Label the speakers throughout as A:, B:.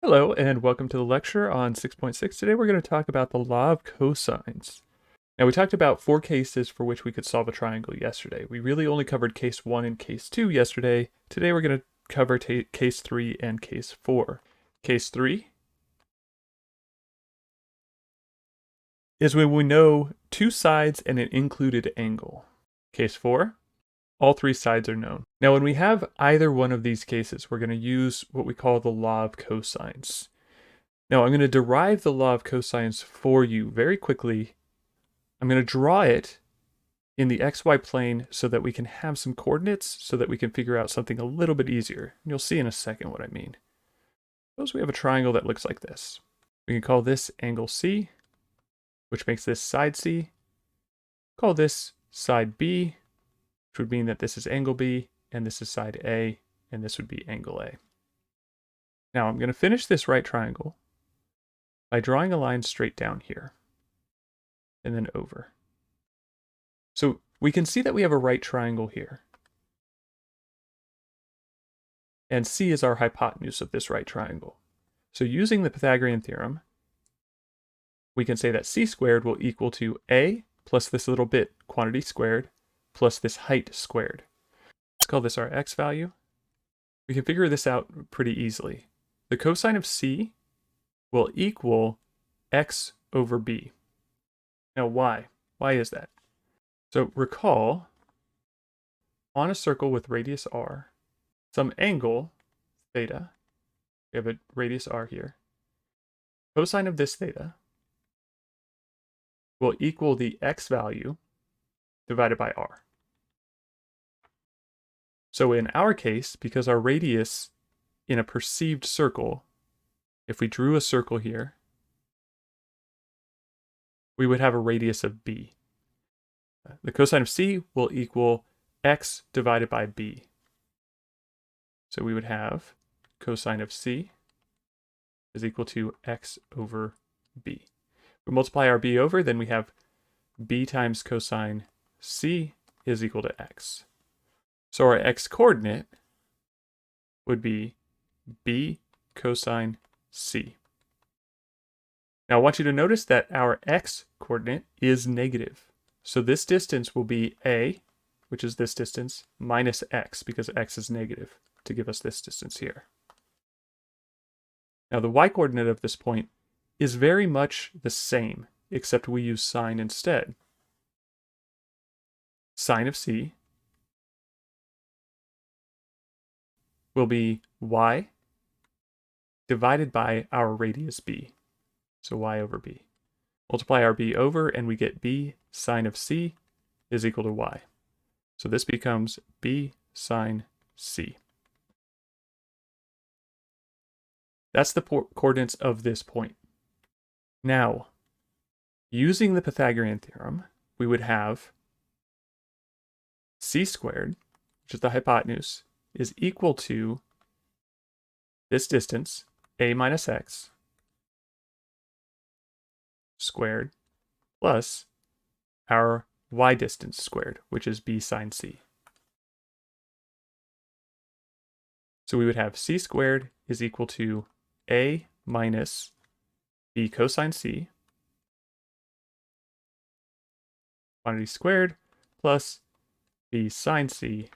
A: Hello, and welcome to the lecture on 6.6. Today we're going to talk about the law of cosines. Now, we talked about 4 cases for which we could solve a triangle yesterday. We really only covered case 1 and case 2 yesterday. Today we're going to cover case 3 and case 4. Case 3 is when we know 2 sides and an included angle. Case 4, all 3 sides are known. Now, when we have either one of these cases, we're going to use what we call the law of cosines. Now, I'm going to derive the law of cosines for you very quickly. I'm going to draw it in the xy plane so that we can have some coordinates so that we can figure out something a little bit easier. You'll see in a second what I mean. Suppose we have a triangle that looks like this. We can call this angle C, which makes this side C. Call this side B, which would mean that this is angle B, and this is side A, and this would be angle A. Now I'm going to finish this right triangle by drawing a line straight down here and then over. So we can see that we have a right triangle here. And C is our hypotenuse of this right triangle. So using the Pythagorean theorem, we can say that C squared will equal to A plus this little bit quantity squared plus this height squared. Let's call this our x value. We can figure this out pretty easily. The cosine of C will equal x over b. Now why? Why is that? So recall, on a circle with radius r, some angle, theta, we have a radius r here, cosine of this theta will equal the x value divided by r. So in our case, because our radius in a perceived circle, if we drew a circle here, we would have a radius of b. The cosine of C will equal x divided by b. So we would have cosine of C is equal to x over b. If we multiply our b over, then we have b times cosine C is equal to x. So our x coordinate would be b cosine C. Now I want you to notice that our x coordinate is negative. So this distance will be a, which is this distance, minus x, because x is negative, to give us this distance here. Now the y-coordinate of this point is very much the same, except we use sine instead. Sine of C will be y divided by our radius b, so y over b. Multiply our b over, and we get b sine of C is equal to y. So this becomes b sine C. That's the coordinates of this point. Now, using the Pythagorean theorem, we would have C squared, which is the hypotenuse, is equal to this distance, a minus x, squared, plus our y distance squared, which is b sine C. So we would have C squared is equal to a minus b cosine C, quantity squared, plus b sine C,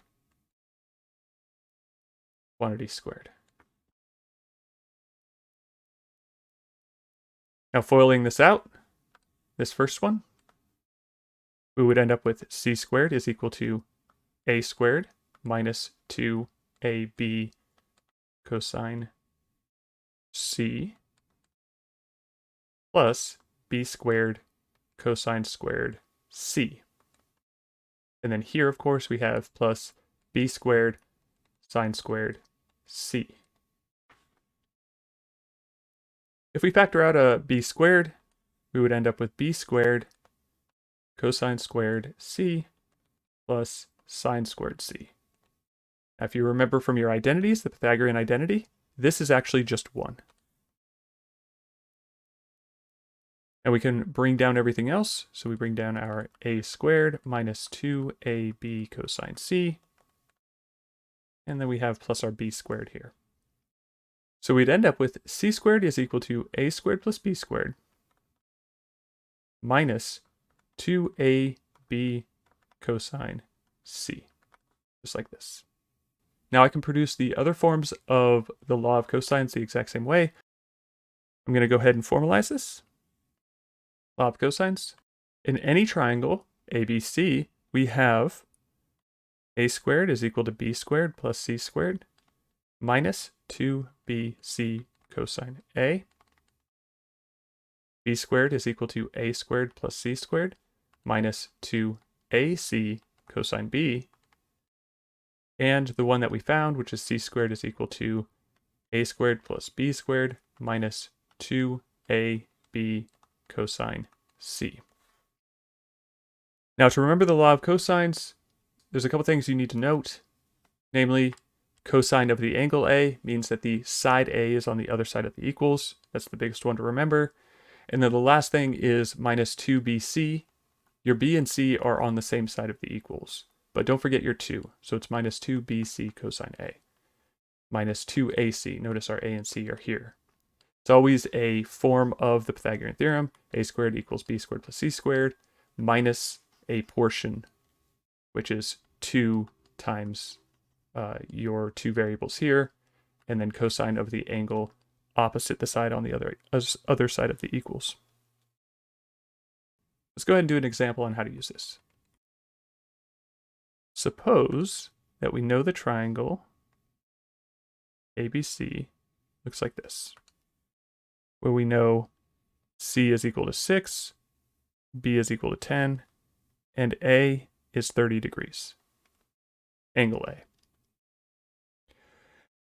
A: quantity squared. Now foiling this out, this first one, we would end up with C squared is equal to a squared minus 2ab cosine C plus b squared cosine squared C. And then here, of course, we have plus b squared sine squared C. If we factor out a b squared, we would end up with b squared cosine squared C plus sine squared C. Now, if you remember from your identities, the Pythagorean identity, this is actually just 1. And we can bring down everything else. So we bring down our a squared minus 2ab cosine C. And then we have plus our b squared here. So we'd end up with c squared is equal to a squared plus b squared minus 2ab cosine c, just like this. Now I can produce the other forms of the law of cosines the exact same way. I'm going to go ahead and formalize this. Law of cosines. In any triangle, ABC, we have a squared is equal to b squared plus c squared minus 2bc cosine A. B squared is equal to a squared plus c squared minus 2ac cosine B. And the one that we found, which is c squared, is equal to a squared plus b squared minus 2ab cosine c. Now, to remember the law of cosines, there's a couple things you need to note. Namely, cosine of the angle A means that the side A is on the other side of the equals. That's the biggest one to remember. And then the last thing is minus 2bc. Your b and c are on the same side of the equals. But don't forget your 2. So it's minus 2bc cosine A. Minus 2ac. Notice our a and c are here. It's always a form of the Pythagorean theorem. A squared equals b squared plus c squared minus a portion, which is 2 times your two variables here, and then cosine of the angle opposite the side on the other side of the equals. Let's go ahead and do an example on how to use this. Suppose that we know the triangle ABC looks like this, where we know C is equal to 6, B is equal to 10, and A is 30 degrees. Angle A.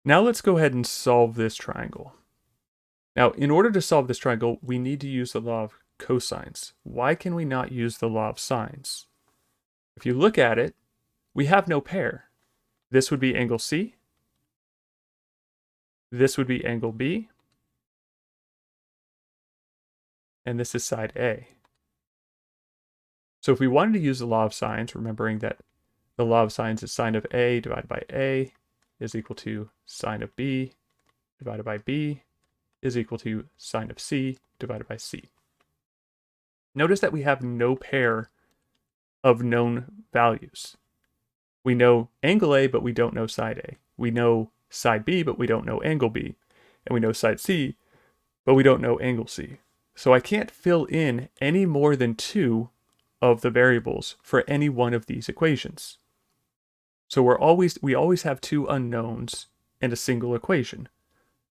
A: Now let's go ahead and solve this triangle. Now, in order to solve this triangle, we need to use the law of cosines. Why can we not use the law of sines? If you look at it, we have no pair. This would be angle C. This would be angle B. And this is side A. So if we wanted to use the law of sines, remembering that the law of sines is sine of A divided by A is equal to sine of B divided by B is equal to sine of C divided by C. Notice that we have no pair of known values. We know angle A, but we don't know side A. We know side B, but we don't know angle B. And we know side C, but we don't know angle C. So I can't fill in any more than 2 of the variables for any one of these equations. So we always have 2 unknowns and a single equation,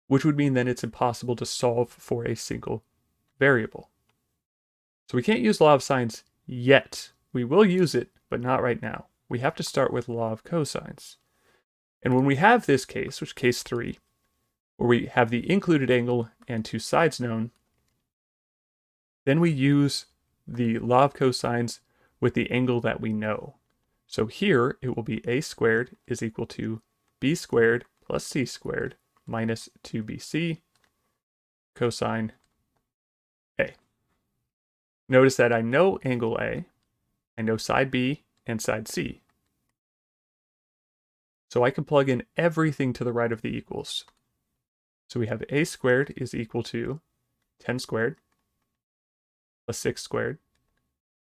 A: which would mean that it's impossible to solve for a single variable. So we can't use law of sines yet. We will use it, but not right now. We have to start with law of cosines. And when we have this case, which is case 3, where we have the included angle and 2 sides known, then we use the law of cosines with the angle that we know. So here it will be a squared is equal to b squared plus c squared minus 2bc cosine A. Notice that I know angle A, I know side B and side C. So I can plug in everything to the right of the equals. So we have a squared is equal to 10 squared plus 6 squared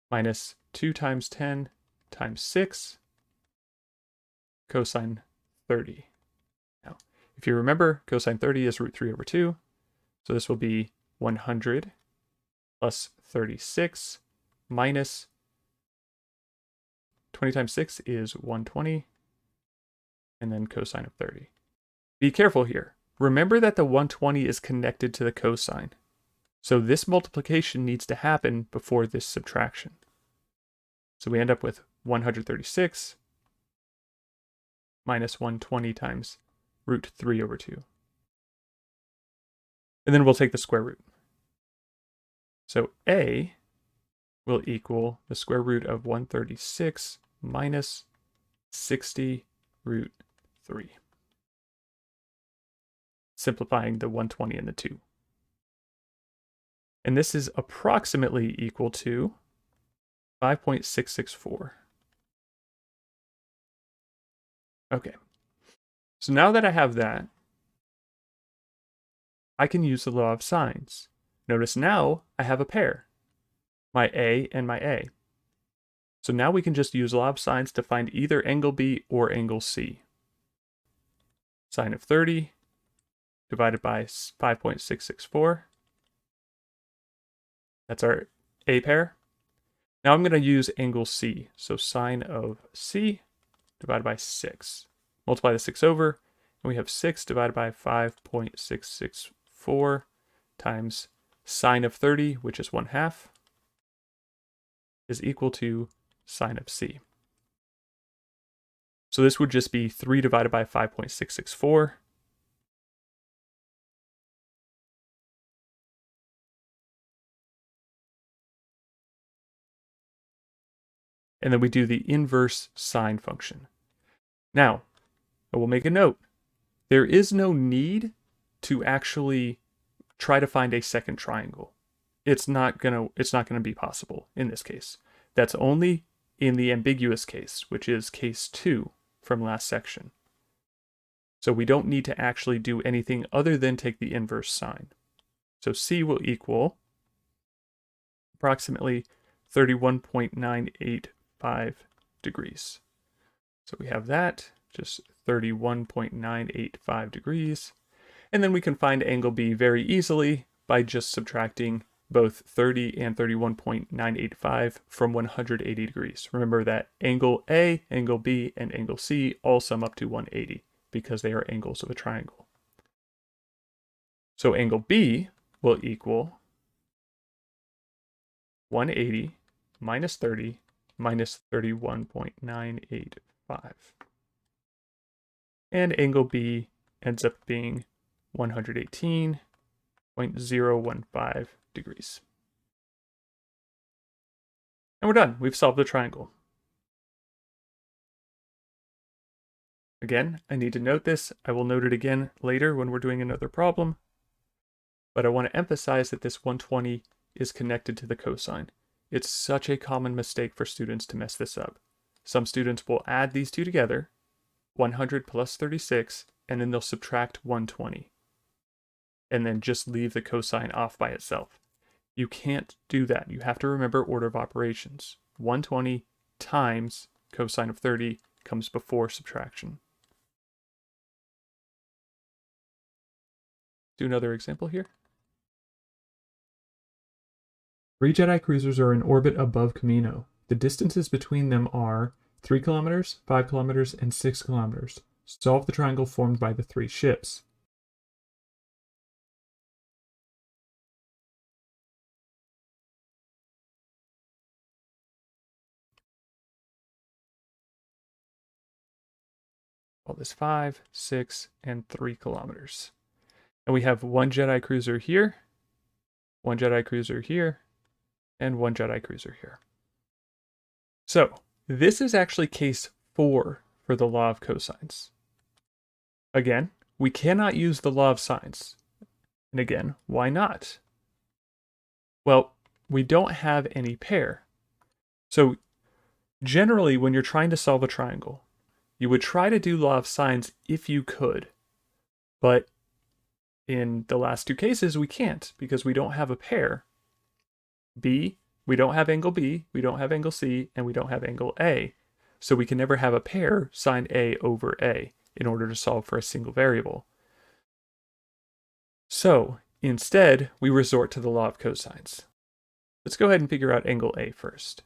A: minus 2 times 10 times 6 cosine 30. Now, if you remember, cosine 30 is root 3 over 2. So this will be 100 plus 36 minus 20 times 6 is 120, and then cosine of 30. Be careful here. Remember that the 120 is connected to the cosine. So this multiplication needs to happen before this subtraction. So we end up with 136 minus 120 times root 3 over 2. And then we'll take the square root. So A will equal the square root of 136 minus 60 root 3. Simplifying the 120 and the 2. And this is approximately equal to 5.664. Okay. So now that I have that, I can use the law of sines. Notice now I have a pair, my A and my A. So now we can just use law of sines to find either angle B or angle C. Sine of 30 divided by 5.664. That's our A pair. Now I'm going to use angle C. So sine of C divided by 6. Multiply the 6 over, and we have 6 divided by 5.664 times sine of 30, which is 1/2, is equal to sine of C. So this would just be 3 divided by 5.664. And then we do the inverse sine function. Now, I will make a note. There is no need to actually try to find a second triangle. It's not gonna be possible in this case. That's only in the ambiguous case, which is case 2 from last section. So we don't need to actually do anything other than take the inverse sine. So C will equal approximately 31.985 degrees. So we have that, just 31.985 degrees. And then we can find angle B very easily by just subtracting both 30 and 31.985 from 180 degrees. Remember that angle A, angle B, and angle C all sum up to 180 because they are angles of a triangle. So angle B will equal 180 minus 30 minus 31.985. And angle B ends up being 118.015 degrees. And we're done. We've solved the triangle. Again, I need to note this. I will note it again later when we're doing another problem. But I want to emphasize that this 120 is connected to the cosine. It's such a common mistake for students to mess this up. Some students will add these two together, 100 plus 36, and then they'll subtract 120. And then just leave the cosine off by itself. You can't do that. You have to remember order of operations. 120 times cosine of 30 comes before subtraction. Do another example here. 3 Jedi cruisers are in orbit above Camino. The distances between them are 3 kilometers, 5 kilometers, and 6 kilometers. Solve the triangle formed by the 3 ships. Call this 5, 6, and 3 kilometers. And we have 1 Jedi cruiser here, 1 Jedi cruiser here, and 1 Jedi cruiser here. So this is actually case 4 for the law of cosines. Again, we cannot use the law of sines. And again, why not? Well, we don't have any pair. So generally, when you're trying to solve a triangle, you would try to do law of sines if you could. But in the last 2 cases, we can't because we don't have a pair. B, we don't have angle B, we don't have angle C, and we don't have angle A. So we can never have a pair sine A over A in order to solve for a single variable. So instead, we resort to the law of cosines. Let's go ahead and figure out angle A first.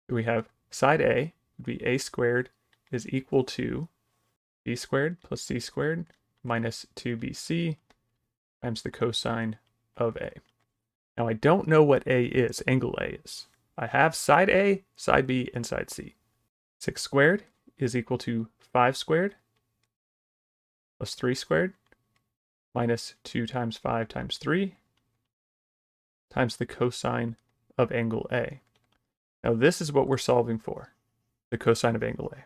A: So we have side A would be A squared is equal to B squared plus C squared minus 2BC times the cosine of A. Now I don't know what A is, angle A is. I have side A, side B, and side C. 6 squared is equal to 5 squared plus 3 squared minus 2 times 5 times 3 times the cosine of angle A. Now this is what we're solving for, the cosine of angle A.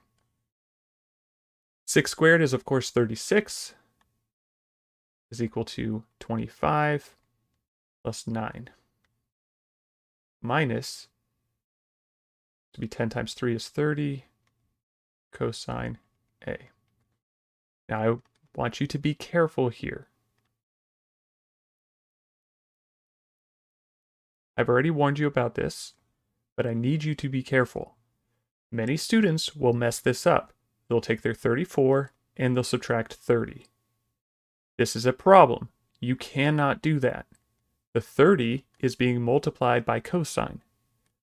A: 6 squared is of course 36 is equal to 25 plus 9 minus, to be 10 times 3 is 30, cosine A. Now I want you to be careful here. I've already warned you about this, but I need you to be careful. Many students will mess this up. They'll take their 34 and they'll subtract 30. This is a problem. You cannot do that. The 30 is being multiplied by cosine.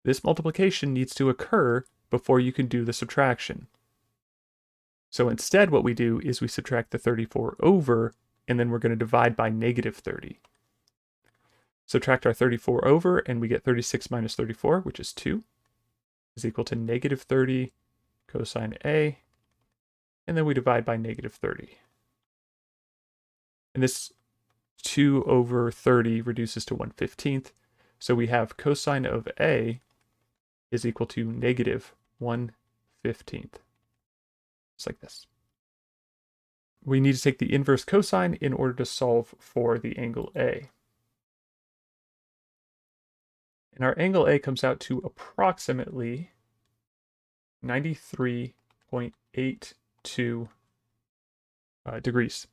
A: This multiplication needs to occur before you can do the subtraction. So instead what we do is we subtract the 34 over, and then we're going to divide by negative 30. Subtract our 34 over, and we get 36 minus 34, which is 2, is equal to negative 30 cosine A, and then we divide by negative 30. And this 2 over 30 reduces to 1/15, so we have cosine of A is equal to negative 1/15. Just like this. We need to take the inverse cosine in order to solve for the angle A. And our angle A comes out to approximately 93.82 degrees.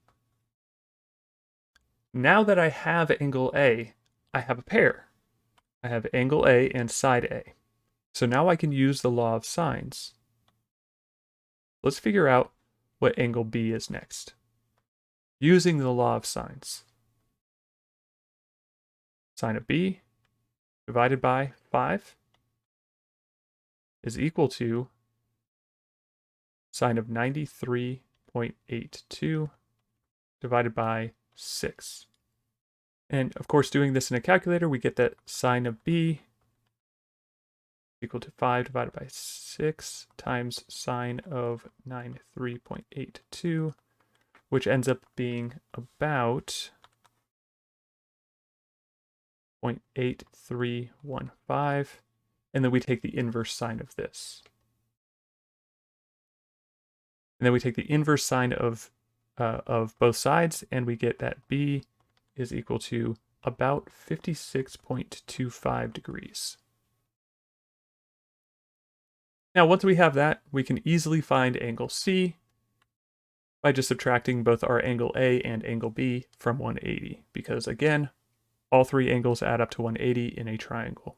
A: Now that I have angle A, I have a pair. I have angle A and side A. So now I can use the law of sines. Let's figure out what angle B is next. Using the law of sines. Sine of B divided by 5 is equal to sine of 93.82 divided by 6. And of course, doing this in a calculator, we get that sine of B equal to 5 divided by 6 times sine of 93.82, which ends up being about 0.8315, and then we take the inverse sine of this. And then we take the inverse sine of both sides, and we get that B is equal to about 56.25 degrees. Now, once we have that, we can easily find angle C by just subtracting both our angle A and angle B from 180, because again, all three angles add up to 180 in a triangle.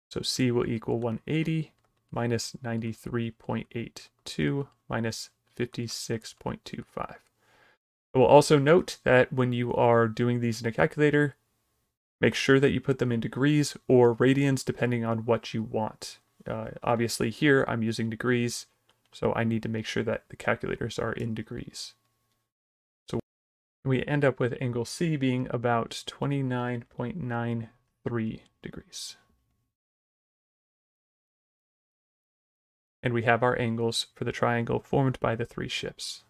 A: So C will equal 180 minus 93.82 minus 56.25. I will also note that when you are doing these in a calculator, make sure that you put them in degrees or radians depending on what you want. Obviously here I'm using degrees, so I need to make sure that the calculators are in degrees. So we end up with angle C being about 29.93 degrees. And we have our angles for the triangle formed by the three ships.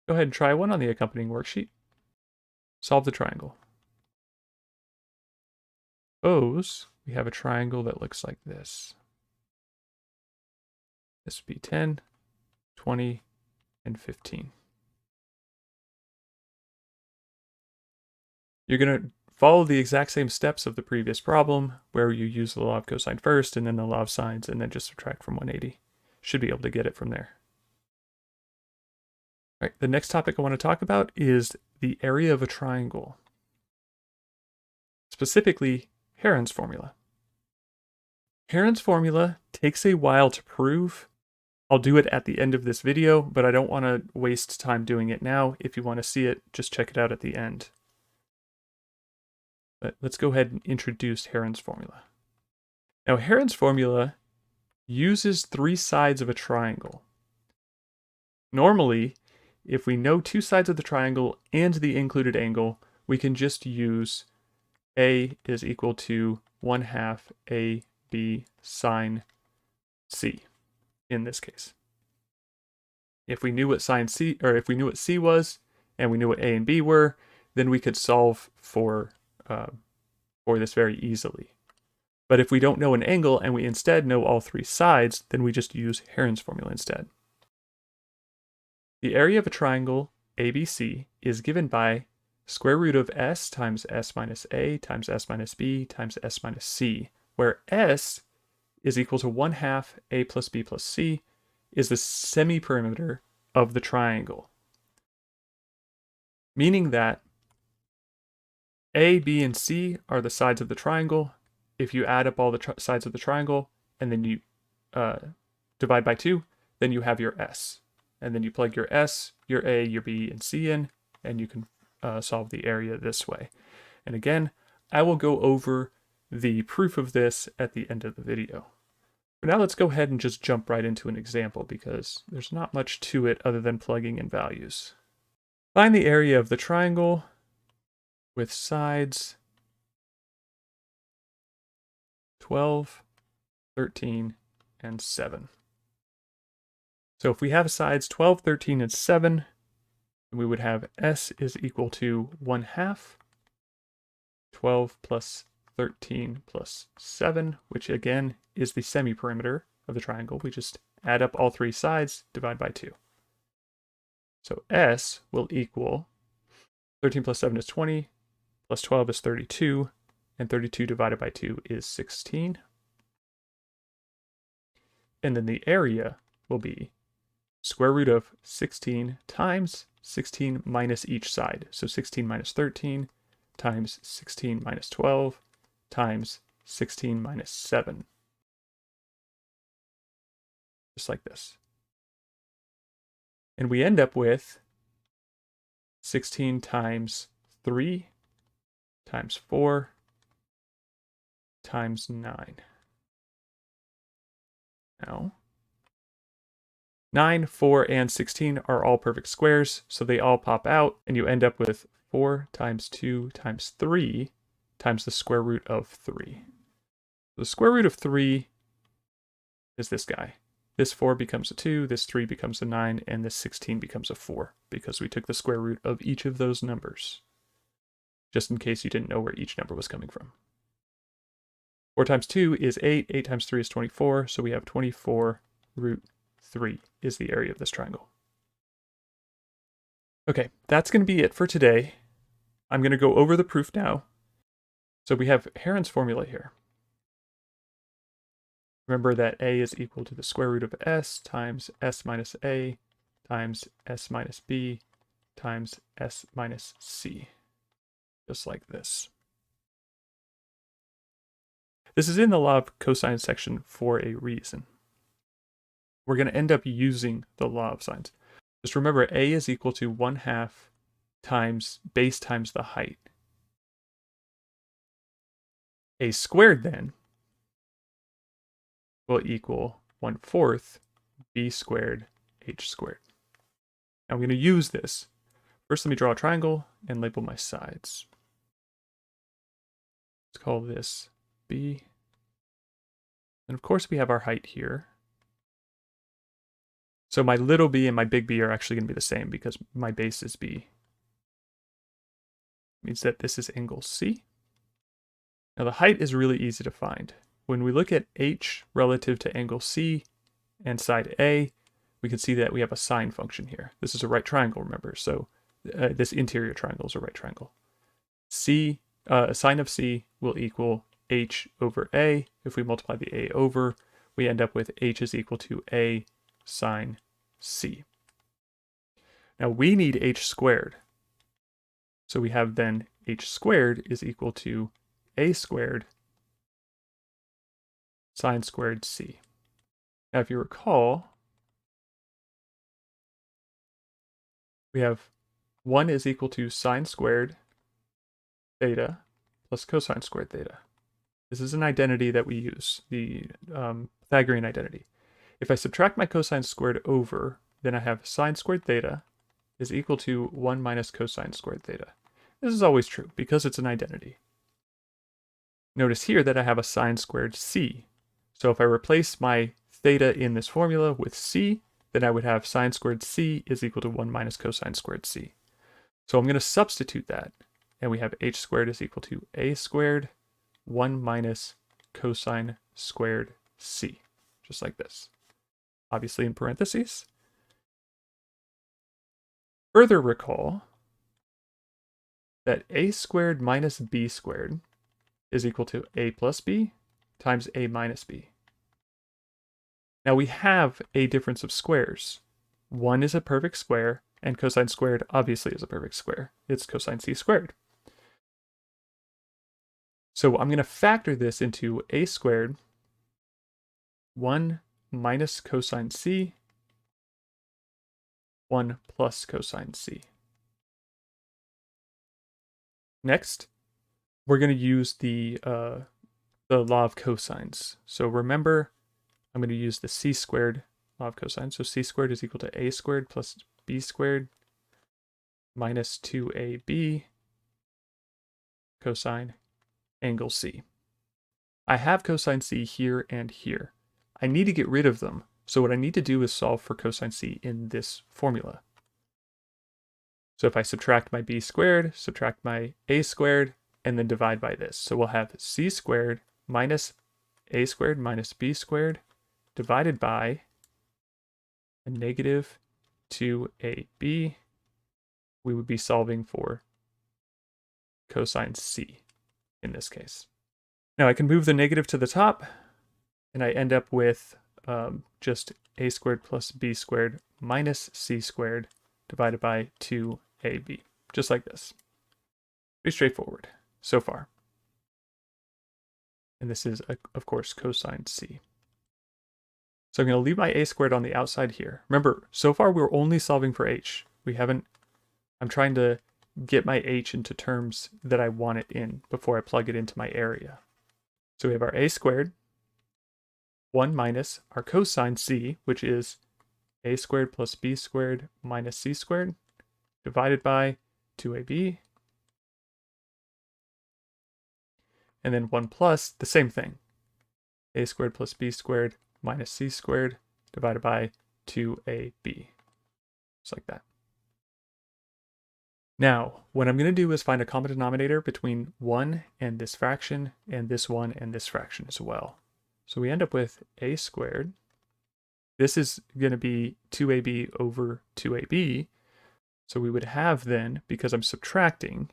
A: Go ahead and try one on the accompanying worksheet. Solve the triangle. Suppose we have a triangle that looks like this. This would be 10, 20, and 15. You're going to follow the exact same steps of the previous problem, where you use the law of cosine first, and then the law of sines, and then just subtract from 180. Should be able to get it from there. All right, the next topic I want to talk about is the area of a triangle. Specifically, Heron's formula. Heron's formula takes a while to prove. I'll do it at the end of this video, but I don't want to waste time doing it now. If you want to see it, just check it out at the end. But let's go ahead and introduce Heron's formula. Now, Heron's formula uses three sides of a triangle. Normally, if we know two sides of the triangle and the included angle, we can just use A is equal to 1/2 AB sine C in this case. If we knew what sine C, or if we knew what C was and we knew what A and B were, then we could solve for this very easily. But if we don't know an angle and we instead know all three sides, then we just use Heron's formula instead. The area of a triangle ABC is given by square root of S times S minus A times S minus B times S minus C, where S is equal to 1/2 A plus B plus C is the semi-perimeter of the triangle. Meaning that A, B, and C are the sides of the triangle. If you add up all the sides of the triangle and then you divide by 2, then you have your S. And then you plug your S, your A, your B, and C in, and you can solve the area this way. And again, I will go over the proof of this at the end of the video. But now let's go ahead and just jump right into an example because there's not much to it other than plugging in values. Find the area of the triangle with sides 12, 13, and 7. So if we have sides 12, 13, and 7, we would have S is equal to 1/2, 12 plus 13 plus 7, which again is the semi-perimeter of the triangle. We just add up all 3 sides, divide by 2. So S will equal 13 plus 7 is 20, plus 12 is 32, and 32 divided by 2 is 16. And then the area will be square root of 16 times 16 minus each side. So 16 minus 13 times 16 minus 12 times 16 minus 7. Just like this. And we end up with 16 times 3 times 4 times 9. Now, 9, 4, and 16 are all perfect squares, so they all pop out, and you end up with 4 times 2 times 3 times the square root of 3. The square root of 3 is this guy. This 4 becomes a 2, this 3 becomes a 9, and this 16 becomes a 4, because we took the square root of each of those numbers, just in case you didn't know where each number was coming from. 4 times 2 is 8, 8 times 3 is 24, so we have 24 root 3 is the area of this triangle. Okay, that's going to be it for today. I'm going to go over the proof now. So we have Heron's formula here. Remember that A is equal to the square root of S times S minus A times S minus B times S minus C. Just like this. This is in the law of cosine section for a reason. We're going to end up using the law of sines. Just remember A is equal to 1/2 times base times the height. A squared then will equal 1/4 B squared H squared. Now I'm going to use this. First, let me draw a triangle and label my sides. Let's call this B. And of course we have our height here. So my little b and my big B are actually going to be the same because my base is B. It means that this is angle C. Now the height is really easy to find. When we look at H relative to angle C and side A, we can see that we have a sine function here. This is a right triangle, remember, so this interior triangle is a right triangle. Sine of C will equal H over A. If we multiply the A over, we end up with H is equal to A sine C. Now we need H squared. So we have then H squared is equal to A squared sine squared C. Now if you recall, we have 1 is equal to sine squared theta plus cosine squared theta. This is an identity that we use, the Pythagorean identity. If I subtract my cosine squared over, then I have sine squared theta is equal to 1 minus cosine squared theta. This is always true because it's an identity. Notice here that I have a sine squared C. So if I replace my theta in this formula with C, then I would have sine squared C is equal to 1 minus cosine squared C. So I'm going to substitute that, and we have H squared is equal to A squared 1 minus cosine squared C, just like this. Obviously in parentheses. Further recall that A squared minus B squared is equal to A plus B times A minus B. Now we have a difference of squares. 1 is a perfect square, and cosine squared obviously is a perfect square. It's cosine C squared. So I'm going to factor this into a squared 1 minus cosine c 1 plus cosine c. Next, we're going to use the law of cosines. So remember, I'm going to use the c squared law of cosines. So c squared is equal to a squared plus b squared minus 2ab cosine angle c. I have cosine c here and here. I need to get rid of them. So what I need to do is solve for cosine c in this formula. So if I subtract my b squared, subtract my a squared, and then divide by this. So we'll have c squared minus a squared minus b squared divided by a negative 2ab. We would be solving for cosine c in this case. Now I can move the negative to the top, and I end up with just a squared plus b squared minus c squared divided by 2ab, just like this. Pretty straightforward so far. And this is, of course, cosine c. So I'm going to leave my a squared on the outside here. Remember, so far we're only solving for h. I'm trying to get my h into terms that I want it in before I plug it into my area. So we have our a squared, 1 minus our cosine c, which is a squared plus b squared minus c squared, divided by 2ab, and then 1 plus the same thing, a squared plus b squared minus c squared, divided by 2ab, just like that. Now, what I'm going to do is find a common denominator between 1 and this fraction, and this 1 and this fraction as well. So we end up with a squared. This is going to be 2ab over 2ab. So we would have then, because I'm subtracting,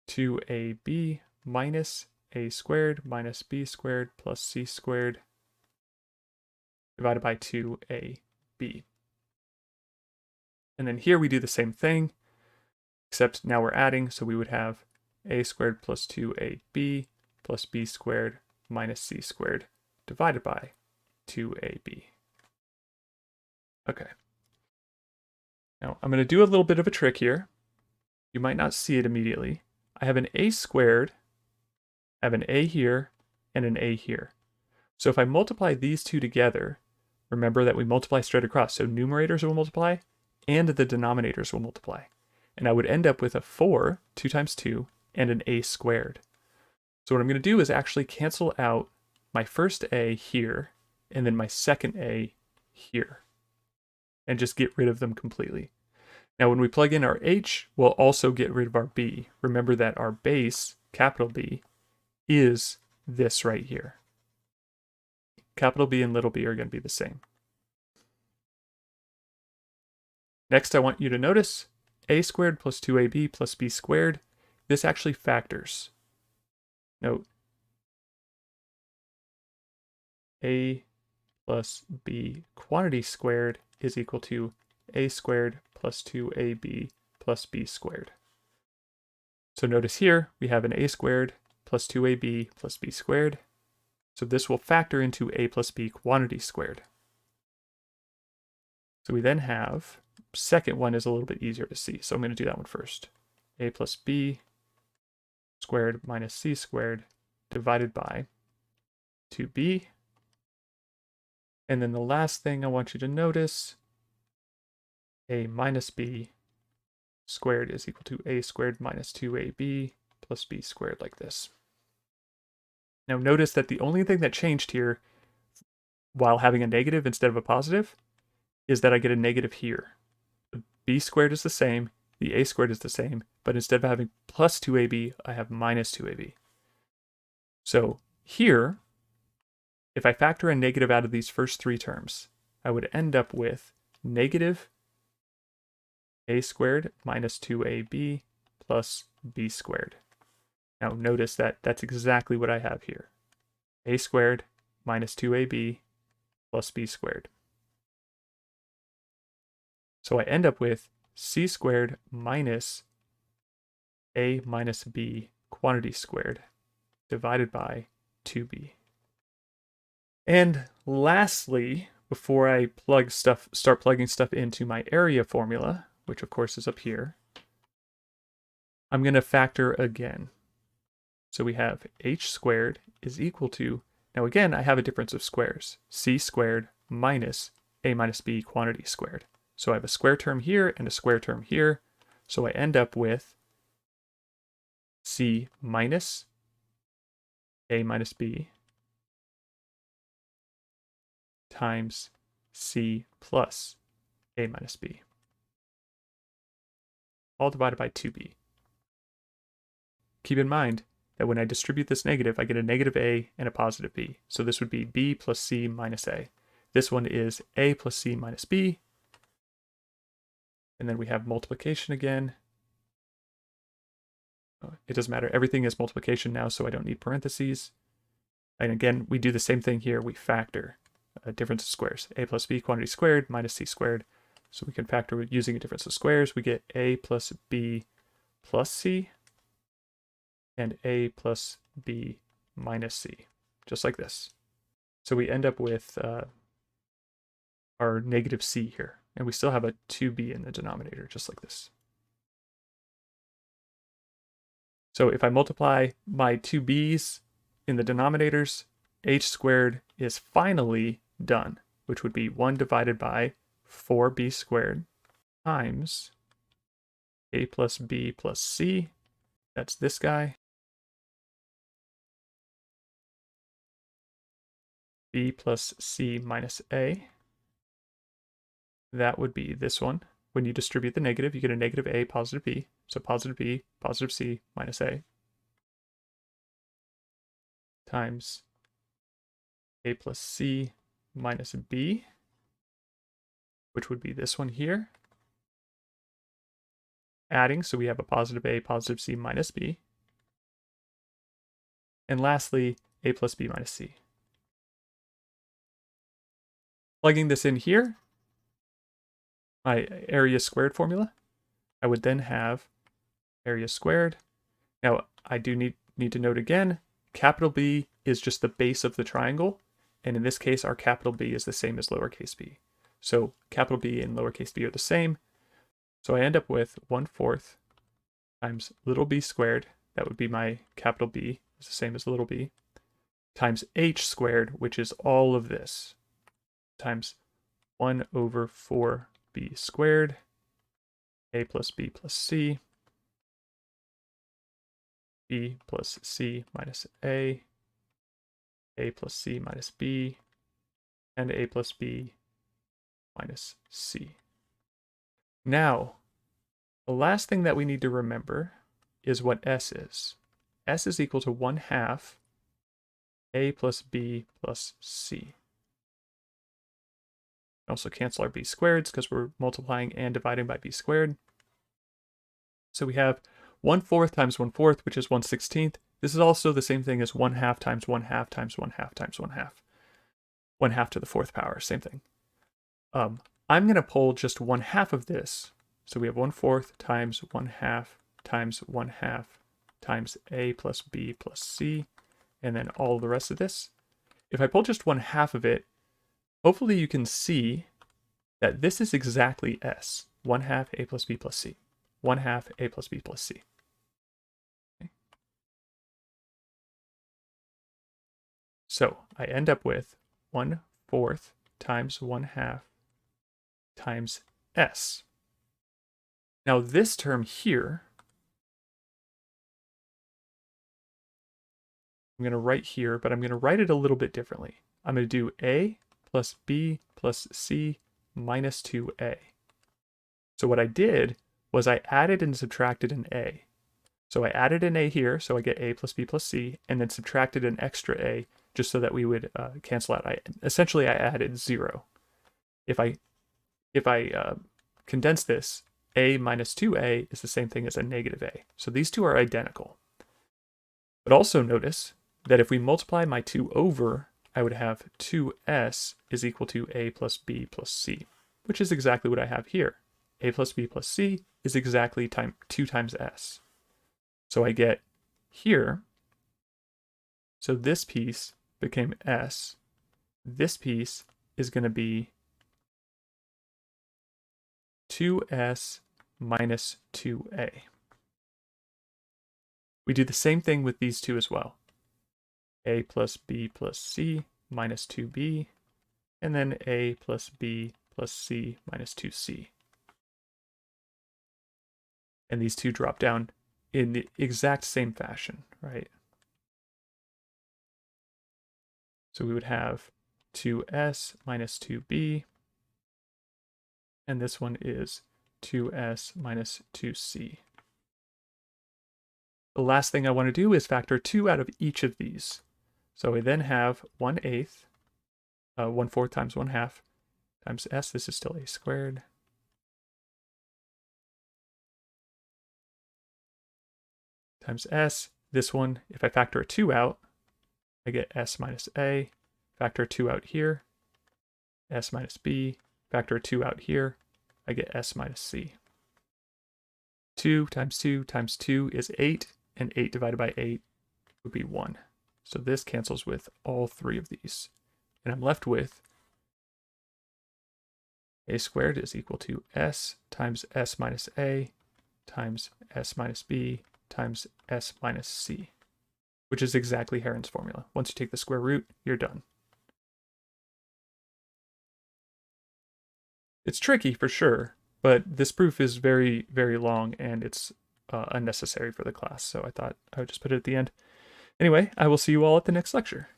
A: 2ab minus a squared minus b squared plus c squared divided by 2ab. And then here we do the same thing, except now we're adding, so we would have a squared plus 2ab plus b squared minus c squared divided by 2ab. Okay. Now I'm going to do a little bit of a trick here. You might not see it immediately. I have an a squared, I have an a here, and an a here. So if I multiply these two together, remember that we multiply straight across, so numerators will multiply, and the denominators will multiply. And I would end up with a 4, 2 times 2, and an a squared. So what I'm going to do is actually cancel out my first a here, and then my second a here, and just get rid of them completely. Now when we plug in our h, we'll also get rid of our b. Remember that our base, capital B, is this right here. Capital B and little b are going to be the same. Next, I want you to notice a squared plus 2ab plus b squared. This actually factors. Note, a plus b quantity squared is equal to a squared plus 2ab plus b squared. So notice here we have an a squared plus 2ab plus b squared. So this will factor into a plus b quantity squared. So we then have, second one is a little bit easier to see, so I'm going to do that one first. A plus b squared minus c squared divided by 2b. And then the last thing I want you to notice, a minus b squared is equal to a squared minus 2ab plus b squared, like this. Now notice that the only thing that changed here while having a negative instead of a positive is that I get a negative here. The b squared is the same, the a squared is the same, but instead of having plus 2ab, I have minus 2ab. So here, if I factor a negative out of these first three terms, I would end up with negative a squared minus 2ab plus b squared. Now notice that that's exactly what I have here. A squared minus 2ab plus b squared. So I end up with c squared minus a minus b quantity squared divided by 2b. And lastly, before I start plugging stuff into my area formula, which of course is up here, I'm going to factor again. So we have h squared is equal to, now again, I have a difference of squares, c squared minus a minus b quantity squared. So I have a square term here and a square term here. So I end up with c minus a minus b times c plus a minus b, all divided by 2b. Keep in mind that when I distribute this negative, I get a negative a and a positive b. So this would be b plus c minus a. This one is a plus c minus b. And then we have multiplication again. It doesn't matter. Everything is multiplication now, so I don't need parentheses. And again, we do the same thing here. We factor a difference of squares. A plus b quantity squared minus c squared. So we can factor using a difference of squares. We get a plus b plus c and a plus b minus c, just like this. So we end up with our negative c here, and we still have a 2b in the denominator, just like this. So if I multiply my 2b's in the denominators, h squared is finally done, which would be 1 divided by 4b squared times a plus b plus c, that's this guy, b plus c minus a, that would be this one. When you distribute the negative, you get a negative a, positive b, so positive b, positive c minus a, times a plus c minus b, which would be this one here. Adding, so we have a positive a, positive c minus b. And lastly, a plus b minus c. Plugging this in here, my area squared formula, I would then have area squared. Now, I do need to note again, capital B is just the base of the triangle. And in this case, our capital B is the same as lowercase b. So capital B and lowercase b are the same. So I end up with 1/4 times little b squared, that would be my capital B, is the same as little b, times h squared, which is all of this, times 1/4b squared, a plus b plus c, b plus c minus a plus c minus b, and a plus b minus c. Now, the last thing that we need to remember is what s is. S is equal to 1/2 a plus b plus c. Also cancel our b squareds because we're multiplying and dividing by b squared. So we have 1/4 times 1/4, which is 1/16. This is also the same thing as 1/2 times 1/2 times 1/2 times 1/2. 1/2 to the 4th power, same thing. I'm going to pull just 1/2 of this. So we have 1/4 times 1/2 times 1/2 times a plus b plus c, and then all the rest of this. If I pull just 1/2 of it, hopefully you can see that this is exactly s, 1/2 a plus b plus c, 1/2 a plus b plus c. Okay. So I end up with 1/4 times 1/2 times s. Now this term here, I'm going to write here, but I'm going to write it a little bit differently. I'm going to do a plus b plus c minus 2a. So what I did was I added and subtracted an a. So I added an a here, so I get a plus b plus c, and then subtracted an extra a just so that we would cancel out. Essentially, I added 0. If I condense this, a minus 2a is the same thing as a negative a. So these two are identical. But also notice that if we multiply my 2 over, I would have 2s is equal to a plus b plus c, which is exactly what I have here. A plus b plus c is exactly 2 times s. So I get here So this piece became S. This piece is going to be 2S minus 2A. We do the same thing with these two as well. A plus B plus C minus 2B, and then A plus B plus C minus 2C. And these two drop down in the exact same fashion, right? So we would have 2S minus 2B, and this one is 2S minus 2C. The last thing I want to do is factor 2 out of each of these. So we then have 1/8, 1/4 times 1/2 times S. This is still A squared. Times S. This one, if I factor a 2 out, I get S minus A. Factor 2 out here, S minus B. Factor 2 out here, I get S minus C. 2 times 2 times 2 is 8, and 8 divided by 8 would be 1. So this cancels with all three of these. And I'm left with A squared is equal to S times S minus A times S minus B times S minus C, which is exactly Heron's formula. Once you take the square root, you're done. It's tricky for sure, but this proof is very, very long and it's unnecessary for the class. So I thought I would just put it at the end. Anyway, I will see you all at the next lecture.